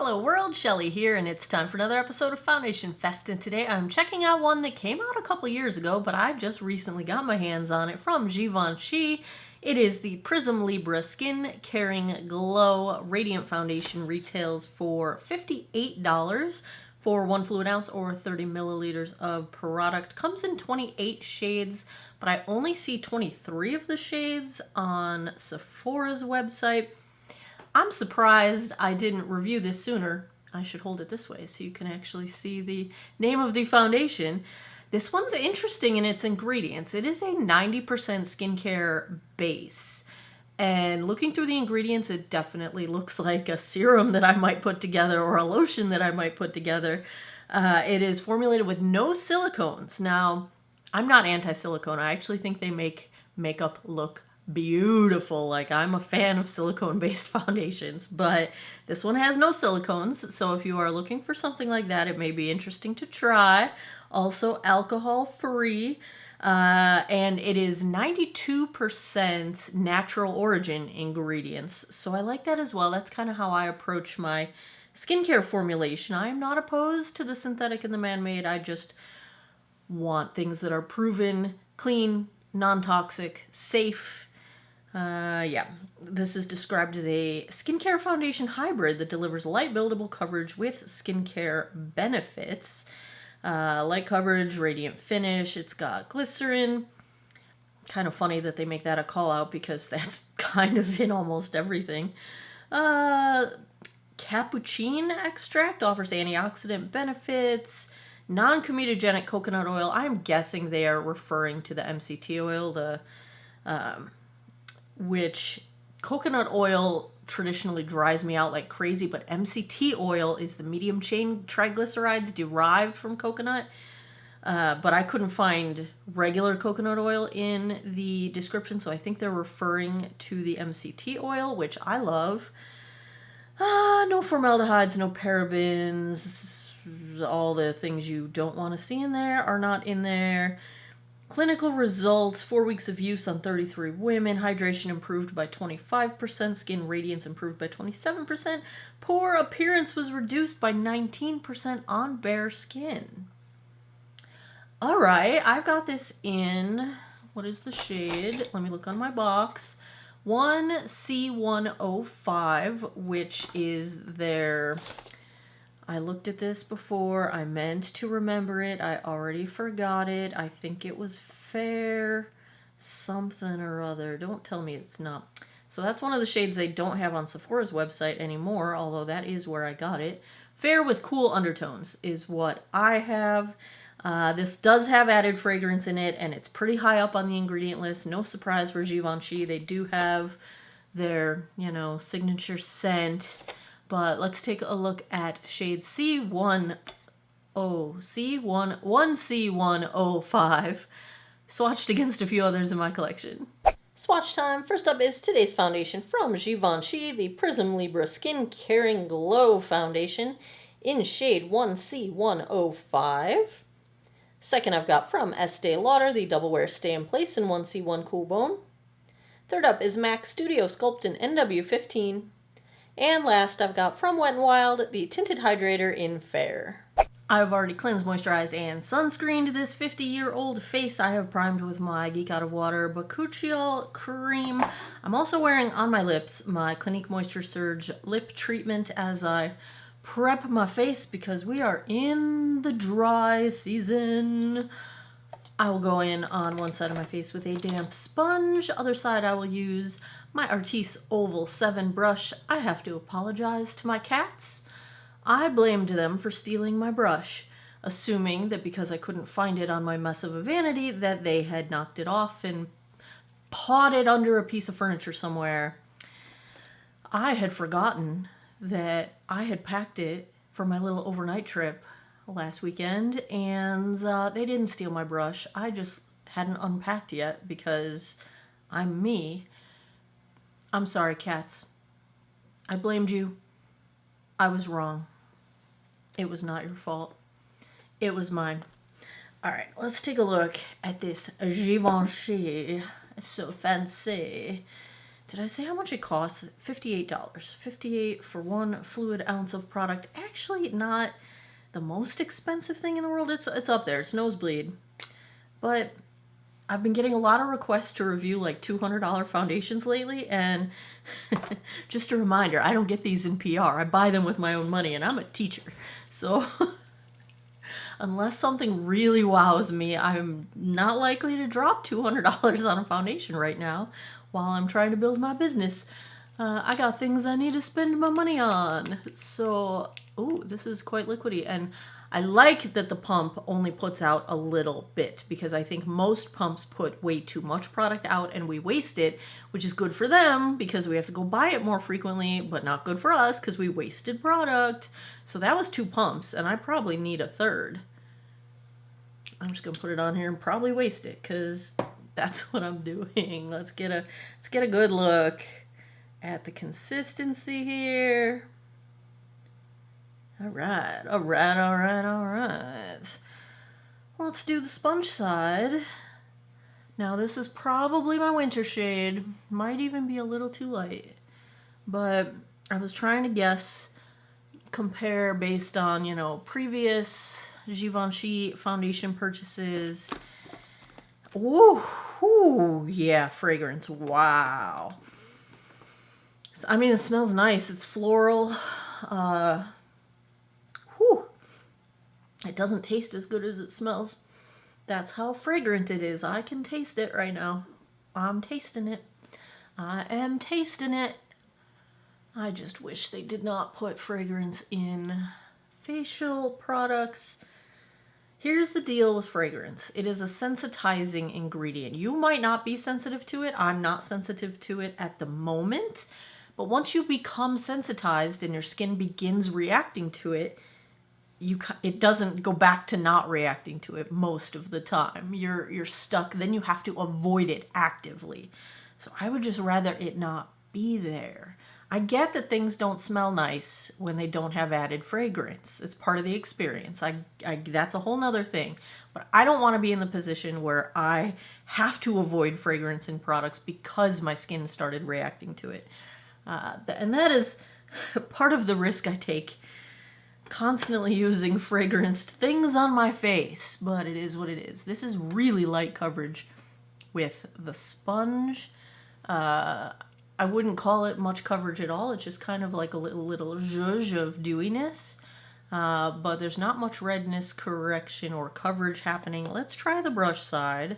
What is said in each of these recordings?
Hello world, Shelly here, and it's time for another episode of Foundation Fest, and today I'm checking out one that came out a couple years ago, but I've just recently got my hands on it from Givenchy. It is the Prisme Libre Skin Caring Glow Radiant Foundation. Retails for $58 for 1 fluid ounce or 30 milliliters of product. Comes in 28 shades, but I only see 23 of the shades on Sephora's website. I'm surprised I didn't review this sooner. I should hold it this way so you can actually see the name of the foundation. This one's interesting in its ingredients. It is a 90% skincare base. And looking through the ingredients, it definitely looks like a serum that I might put together or a lotion that I might put together. It is formulated with no silicones. Now, I'm not anti-silicone. I actually think they make makeup look beautiful. Like, I'm a fan of silicone-based foundations, but this one has no silicones, so if you are looking for something like that, it may be interesting to try. Also alcohol-free, and it is 92% natural origin ingredients, so I like that as well. That's kind of how I approach my skincare formulation. I am not opposed to the synthetic and the man-made. I just want things that are proven, clean, non-toxic, safe. Yeah, this is described as a skincare foundation hybrid that delivers light buildable coverage with skincare benefits. Light coverage, radiant finish. It's got glycerin. Kind of funny that they make that a call out because that's kind of in almost everything. Cappuccine extract offers antioxidant benefits. Non-comedogenic coconut oil. I'm guessing they are referring to the MCT oil, which coconut oil traditionally dries me out like crazy, but MCT oil is the medium chain triglycerides derived from coconut. But I couldn't find regular coconut oil in the description, so I think they're referring to the MCT oil, which I love. No formaldehydes, no parabens. All the things you don't want to see in there are not in there. Clinical results, 4 weeks of use on 33 women. Hydration improved by 25%. Skin radiance improved by 27%. Pore appearance was reduced by 19% on bare skin. All right, I've got this in, what is the shade? Let me look on my box. 1C105, which is their... I looked at this before. I meant to remember it. I already forgot it. I think it was Fair something or other. Don't tell me it's not. So that's one of the shades they don't have on Sephora's website anymore, although that is where I got it. Fair with cool undertones is what I have. This does have added fragrance in it, and it's pretty high up on the ingredient list. No surprise for Givenchy. They do have their, signature scent. But let's take a look at shade C1C105, swatched against a few others in my collection. Swatch time. First up is today's foundation from Givenchy, the Prisme Libre Skin Caring Glow Foundation in shade 1C105. Second, I've got from Estee Lauder, the Double Wear Stay in Place in 1C1 Cool Bone. Third up is MAC Studio Sculpt in NW15. And last, I've got from Wet n Wild, the Tinted Hydrator in Fair. I've already cleansed, moisturized, and sunscreened this 50-year-old face. I have primed with my Geek Out of Water Bakuchiol cream. I'm also wearing on my lips my Clinique Moisture Surge lip treatment as I prep my face because we are in the dry season. I will go in on one side of my face with a damp sponge. Other side I will use my Artis Oval 7 brush. I have to apologize to my cats. I blamed them for stealing my brush, assuming that because I couldn't find it on my mess of a vanity that they had knocked it off and pawed it under a piece of furniture somewhere. I had forgotten that I had packed it for my little overnight trip last weekend, and they didn't steal my brush. I just hadn't unpacked yet because I'm me. I'm sorry, cats. I blamed you. I was wrong. It was not your fault. It was mine. All right, let's take a look at this Givenchy. So fancy. Did I say how much it costs? $58. $58 for 1 fluid ounce of product. Actually, not the most expensive thing in the world. It's up there. It's nosebleed. But I've been getting a lot of requests to review like $200 foundations lately, and just a reminder, I don't get these in PR. I buy them with my own money, and I'm a teacher. So unless something really wows me, I'm not likely to drop $200 on a foundation right now while I'm trying to build my business. I got things I need to spend my money on. So, ooh, this is quite liquidy. And I like that the pump only puts out a little bit, because I think most pumps put way too much product out and we waste it, which is good for them because we have to go buy it more frequently, but not good for us because we wasted product. So that was 2 pumps, and I probably need a 3rd. I'm just gonna put it on here and probably waste it because that's what I'm doing. Let's get a good look at the consistency here. All right. Let's do the sponge side. Now this is probably my winter shade. Might even be a little too light. But I was trying to compare based on, you know, previous Givenchy foundation purchases. Ooh, yeah, fragrance. Wow. So, I mean, it smells nice. It's floral. It doesn't taste as good as it smells. That's how fragrant it is. I can taste it right now. I'm tasting it. I am tasting it. I just wish they did not put fragrance in facial products. Here's the deal with fragrance. It is a sensitizing ingredient. You might not be sensitive to it. I'm not sensitive to it at the moment. But once you become sensitized and your skin begins reacting to it, it doesn't go back to not reacting to it most of the time. You're stuck. Then you have to avoid it actively. So I would just rather it not be there. I get that things don't smell nice when they don't have added fragrance. It's part of the experience. That's a whole nother thing. But I don't want to be in the position where I have to avoid fragrance in products because my skin started reacting to it. And that is part of the risk I take constantly using fragranced things on my face, but it is what it is. This is really light coverage with the sponge. I wouldn't call it much coverage at all. It's just kind of like a little zhuzh of dewiness, but there's not much redness correction or coverage happening. Let's try the brush side.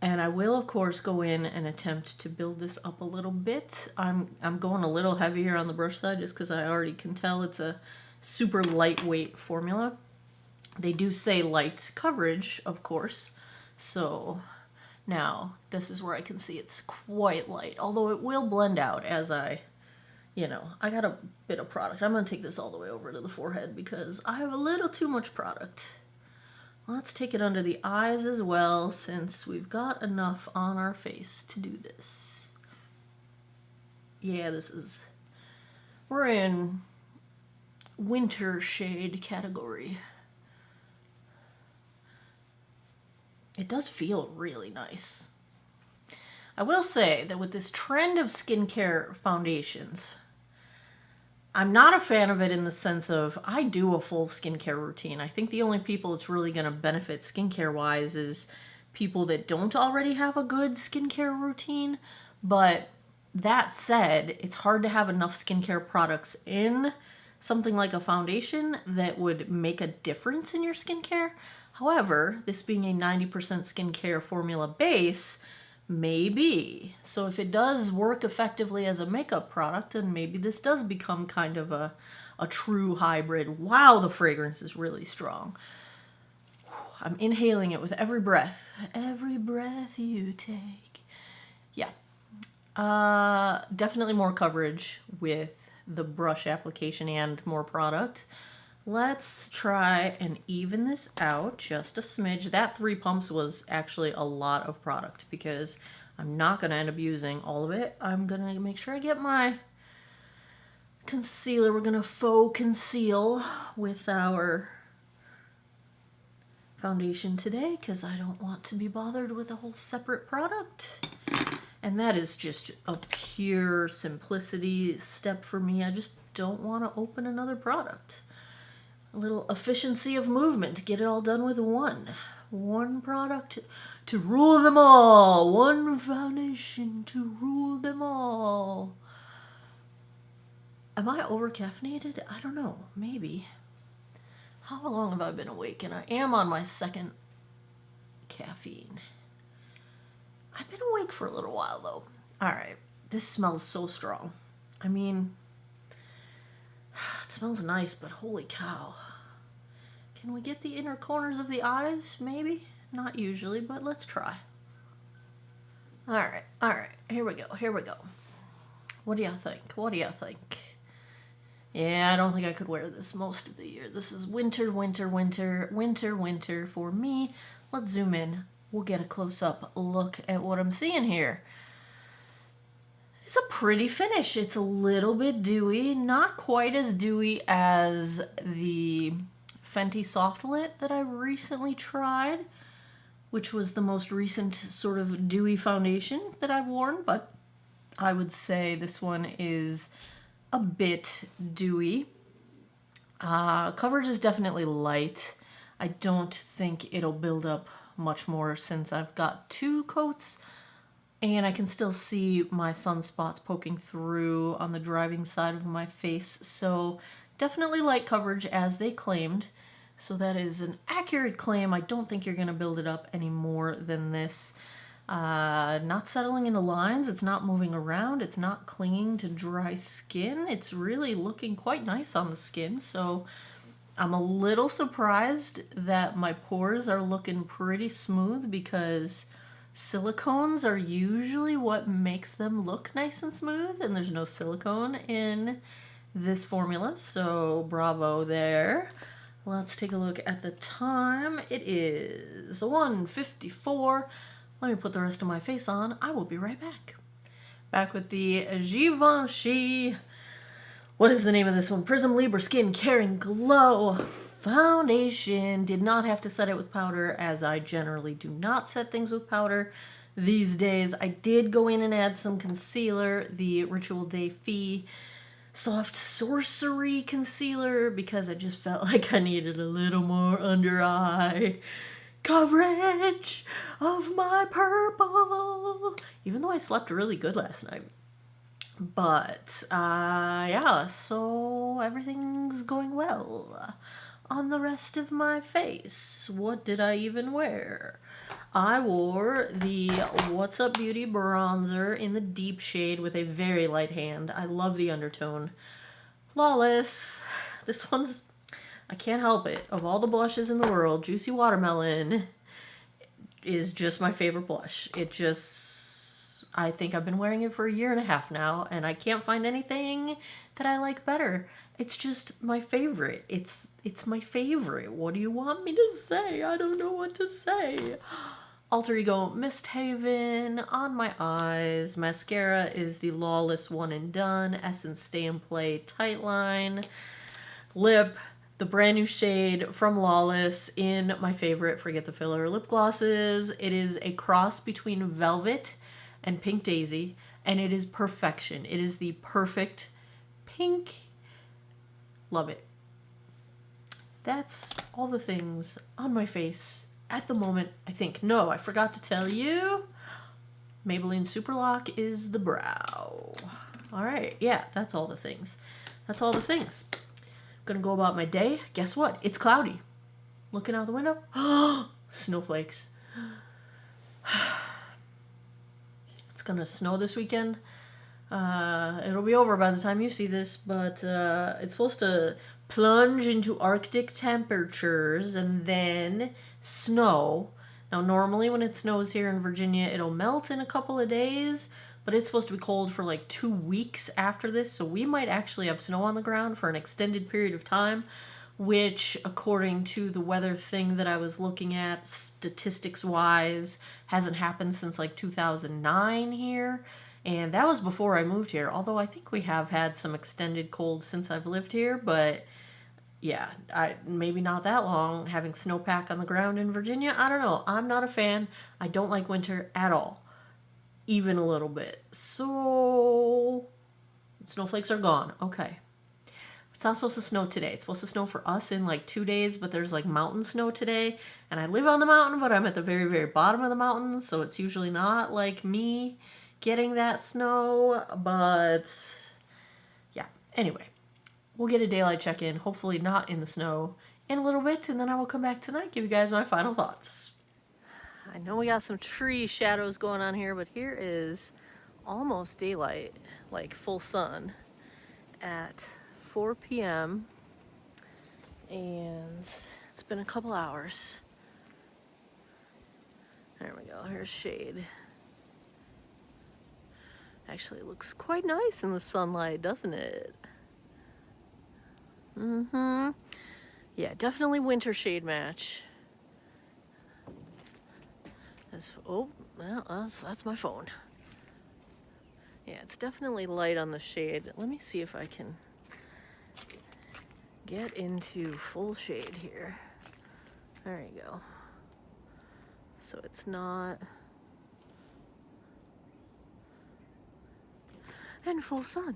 And I will, of course, go in and attempt to build this up a little bit. I'm going a little heavier on the brush side just because I already can tell it's a super lightweight formula. They do say light coverage, of course. So now this is where I can see it's quite light, although it will blend out as I got a bit of product. I'm going to take this all the way over to the forehead because I have a little too much product. Let's take it under the eyes as well, since we've got enough on our face to do this. Yeah, we're in winter shade category. It does feel really nice. I will say that with this trend of skincare foundations, I'm not a fan of it in the sense of I do a full skincare routine. I think the only people it's really going to benefit skincare-wise is people that don't already have a good skincare routine. But that said, it's hard to have enough skincare products in something like a foundation that would make a difference in your skincare. However, this being a 90% skincare formula base, maybe. So if it does work effectively as a makeup product, then maybe this does become kind of a true hybrid. Wow, the fragrance is really strong. I'm inhaling it with every breath. Every breath you take. Yeah. Definitely more coverage with the brush application and more product. Let's try and even this out just a smidge. That 3 pumps was actually a lot of product because I'm not going to end up using all of it. I'm going to make sure I get my concealer. We're going to faux conceal with our foundation today because I don't want to be bothered with a whole separate product. And that is just a pure simplicity step for me. I just don't want to open another product. A little efficiency of movement. Get it all done with one product to rule them all. One foundation to rule them all. Am I over caffeinated? I don't know. Maybe. How long have I been awake? And I am on my second caffeine. I've been awake for a little while though. Alright. This smells so strong. I mean, it smells nice, but holy cow. Can we get the inner corners of the eyes? Maybe? Not usually, but let's try. Alright. Here we go. What do y'all think? Yeah, I don't think I could wear this most of the year. This is winter for me. Let's zoom in. We'll get a close-up look at what I'm seeing here. It's a pretty finish. It's a little bit dewy. Not quite as dewy as the Fenty Soft Lit that I recently tried, which was the most recent sort of dewy foundation that I've worn, but I would say this one is a bit dewy. Coverage is definitely light. I don't think it'll build up much more since I've got 2 coats and I can still see my sunspots poking through on the driving side of my face. So definitely light coverage as they claimed. So that is an accurate claim. I don't think you're going to build it up any more than this. Not settling into lines, it's not moving around, it's not clinging to dry skin. It's really looking quite nice on the skin, so I'm a little surprised that my pores are looking pretty smooth because silicones are usually what makes them look nice and smooth, and there's no silicone in this formula, so bravo there. Let's take a look at the time. It is 1:54. Let me put the rest of my face on. I will be right back. Back with the Givenchy. What is the name of this one? Prisme Libre Skin Caring Glow Foundation. Did not have to set it with powder, as I generally do not set things with powder these days. I did go in and add some concealer, the Ritual Daffy Soft Sorcery Concealer, because I just felt like I needed a little more under eye coverage of my purple, even though I slept really good last night. But yeah, so everything's going well on the rest of my face. What did I even wear? I wore the What's Up Beauty bronzer in the deep shade with a very light hand. I love the undertone. Flawless. This one's, I can't help it. Of all the blushes in the world, Juicy Watermelon is just my favorite blush. It just, I think I've been wearing it for 1.5 years now, and I can't find anything that I like better. It's just my favorite. It's my favorite. What do you want me to say? I don't know what to say. Alter Ego Mist Haven on my eyes. Mascara is the Lawless One and Done Essence Stay and Play Tightline. Lip, the brand new shade from Lawless in my favorite Forget the Filler lip glosses. It is a cross between Velvet and Pink Daisy, and it is perfection. It is the perfect pink. Love it. That's all the things on my face at the moment, I think. No, I forgot to tell you, Maybelline Superlock is the brow. All right, yeah, that's all the things. That's all the things. Gonna go about my day. Guess what? It's cloudy. Looking out the window. Snowflakes. It's gonna snow this weekend. It'll be over by the time you see this, but it's supposed to plunge into Arctic temperatures and then snow. Now, normally when it snows here in Virginia, it'll melt in a couple of days, but it's supposed to be cold for like 2 weeks after this, so we might actually have snow on the ground for an extended period of time, which, according to the weather thing that I was looking at, statistics-wise, hasn't happened since like 2009 here. And that was before I moved here, although I think we have had some extended cold since I've lived here, but yeah, maybe not that long having snowpack on the ground in Virginia. I don't know. I'm not a fan. I don't like winter at all. even a little bit. So snowflakes are gone. Okay. It's not supposed to snow today. It's supposed to snow for us in like 2 days, but there's like mountain snow today. And I live on the mountain, but I'm at the very, very bottom of the mountain. So it's usually not like me getting that snow. But yeah, anyway, we'll get a daylight check-in, hopefully not in the snow, in a little bit. And then I will come back tonight, give you guys my final thoughts. I know we got some tree shadows going on here, but here is almost daylight, like full sun at 4 p.m. and it's been a couple hours. There we go, here's shade. Actually, it looks quite nice in the sunlight, doesn't it? Yeah, definitely winter shade match. Oh, well, that's my phone. Yeah, it's definitely light on the shade. Let me see if I can get into full shade here. There you go. So it's not... And full sun.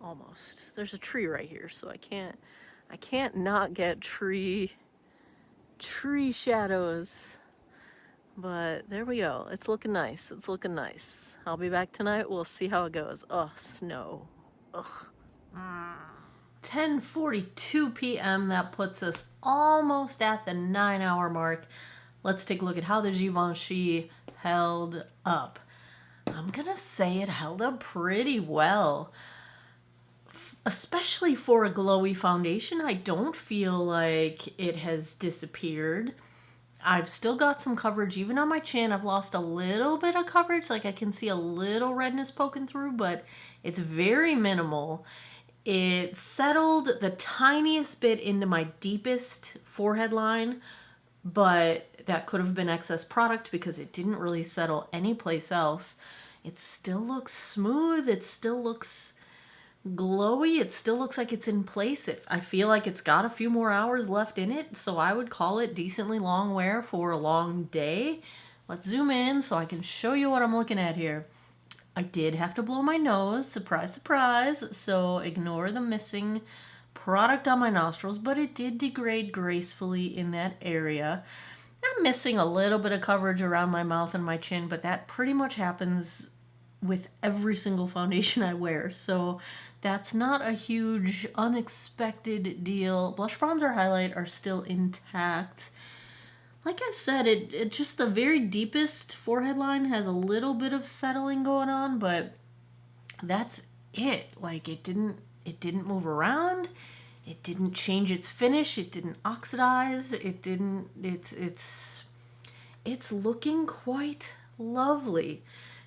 Almost. There's a tree right here, so I can't not get tree shadows. But there we go. It's looking nice. It's looking nice. I'll be back tonight. We'll see how it goes. Oh, snow. Ugh. 10:42 p.m. That puts us almost at the 9-hour mark. Let's take a look at how the Givenchy held up. I'm gonna say it held up pretty well. Especially for a glowy foundation, I don't feel like it has disappeared. I've still got some coverage, even on my chin. I've lost a little bit of coverage, like I can see a little redness poking through, but it's very minimal. It settled the tiniest bit into my deepest forehead line, but that could have been excess product because it didn't really settle anyplace else. It still looks smooth. It still looks glowy. It still looks like it's in place. I feel like it's got a few more hours left in it, so I would call it decently long wear for a long day. Let's zoom in so I can show you what I'm looking at here. I did have to blow my nose, surprise, surprise, so ignore the missing product on my nostrils, but it did degrade gracefully in that area. I'm missing a little bit of coverage around my mouth and my chin, but that pretty much happens with every single foundation I wear, so that's not a huge unexpected deal. Blush, bronzer, highlight are still intact. Like I said, it just the very deepest forehead line has a little bit of settling going on, but that's it. Like it didn't move around. It didn't change its finish. It didn't oxidize. It's looking quite lovely.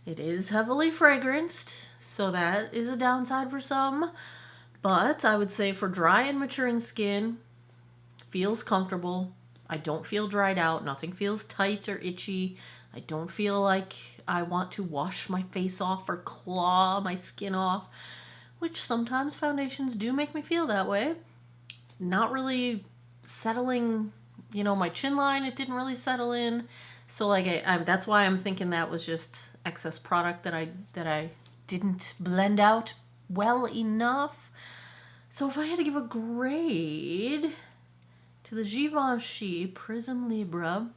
It is heavily fragranced, so that is a downside for some. But I would say for dry and maturing skin, feels comfortable. I don't feel dried out. Nothing feels tight or itchy. I don't feel like I want to wash my face off or claw my skin off, which sometimes foundations do make me feel that way. Not really settling, my chin line, it didn't really settle in. So like that's why I'm thinking that was just excess product that I didn't blend out well enough. So if I had to give a grade to the Givenchy Prisme Libre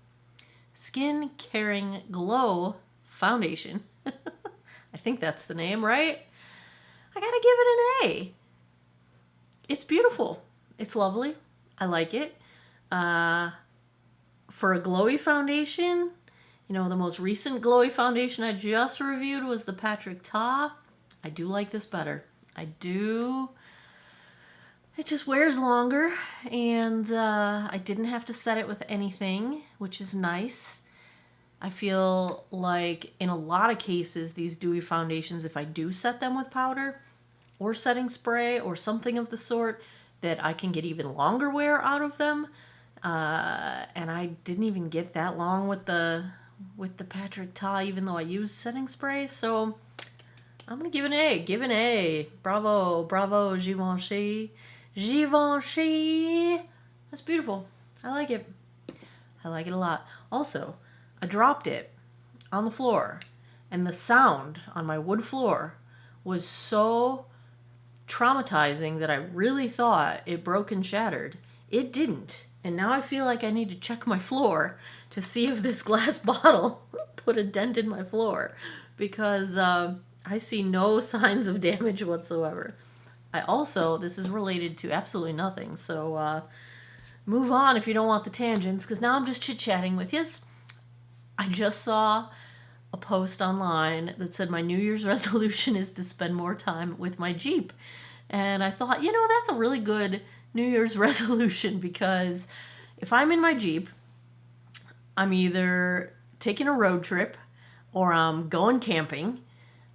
Skin Caring Glow Foundation, I think that's the name, right? I gotta give it an A. It's beautiful. It's lovely. I like it. For a glowy foundation, the most recent glowy foundation I just reviewed was the Patrick Ta. I do like this better. I do. It just wears longer, and I didn't have to set it with anything, which is nice. I feel like in a lot of cases, these dewy foundations, if I do set them with powder or setting spray or something of the sort, that I can get even longer wear out of them. And I didn't even get that long with the Patrick Ta, even though I used setting spray. So I'm gonna give it an A. Give it an A. Bravo, bravo, Givenchy. Givenchy. That's beautiful. I like it. I like it a lot. Also, I dropped it on the floor, and the sound on my wood floor was so traumatizing that I really thought it broke and shattered. It didn't. And now I feel like I need to check my floor to see if this glass bottle put a dent in my floor, because I see no signs of damage whatsoever. I also, this is related to absolutely nothing, so move on if you don't want the tangents, because now I'm just chit-chatting with you. I just saw a post online that said my New Year's resolution is to spend more time with my Jeep. And I thought, you know, that's a really good New Year's resolution, because if I'm in my Jeep, I'm either taking a road trip, or I'm going camping,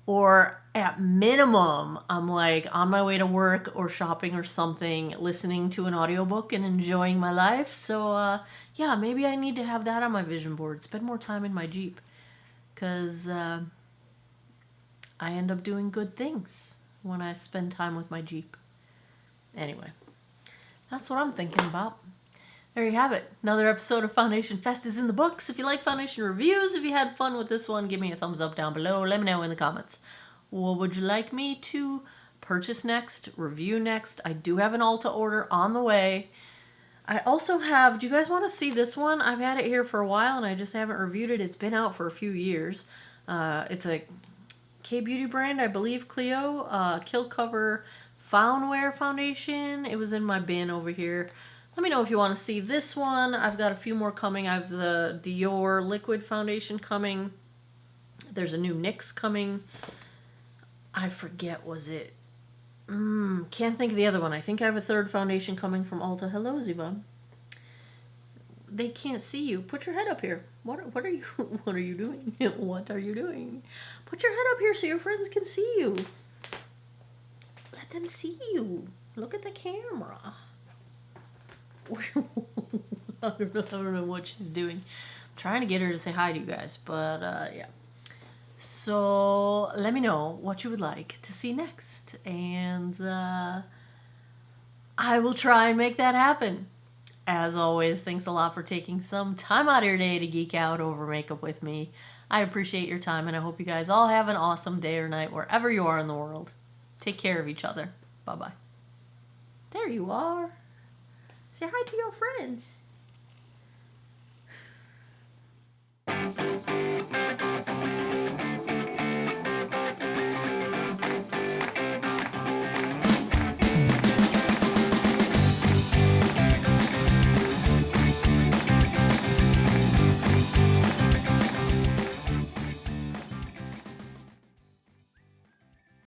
or at minimum, I'm like on my way to work or shopping or something, listening to an audiobook and enjoying my life. So yeah, maybe I need to have that on my vision board, spend more time in my Jeep, because I end up doing good things when I spend time with my Jeep. Anyway, that's what I'm thinking about. There you have it. Another episode of Foundation Fest is in the books. If you like Foundation reviews, if you had fun with this one, give me a thumbs up down below. Let me know in the comments. What would you like me to purchase next, review next? I do have an Ulta order on the way. I also have, do you guys want to see this one? I've had it here for a while and I just haven't reviewed it. It's been out for a few years. It's a K-Beauty brand, I believe, Clio, Kill Cover Foundwear Foundation. It was in my bin over here. Let me know if you want to see this one. I've got a few more coming. I have the Dior Liquid Foundation coming. There's a new NYX coming. I forget, was it? Can't think of the other one. I think I have a third foundation coming from Ulta. Hello, Ziva. They can't see you. Put your head up here. What are you what are you doing? What are you doing? Put your head up here so your friends can see you. Let them see you. Look at the camera. I don't know what she's doing. I'm trying to get her to say hi to you guys, but yeah. So let me know what you would like to see next, and I will try and make that happen. As always, thanks a lot for taking some time out of your day to geek out over makeup with me. I appreciate your time, and I hope you guys all have an awesome day or night wherever you are in the world. Take care of each other. Bye-bye. There you are. Say hi to your friends.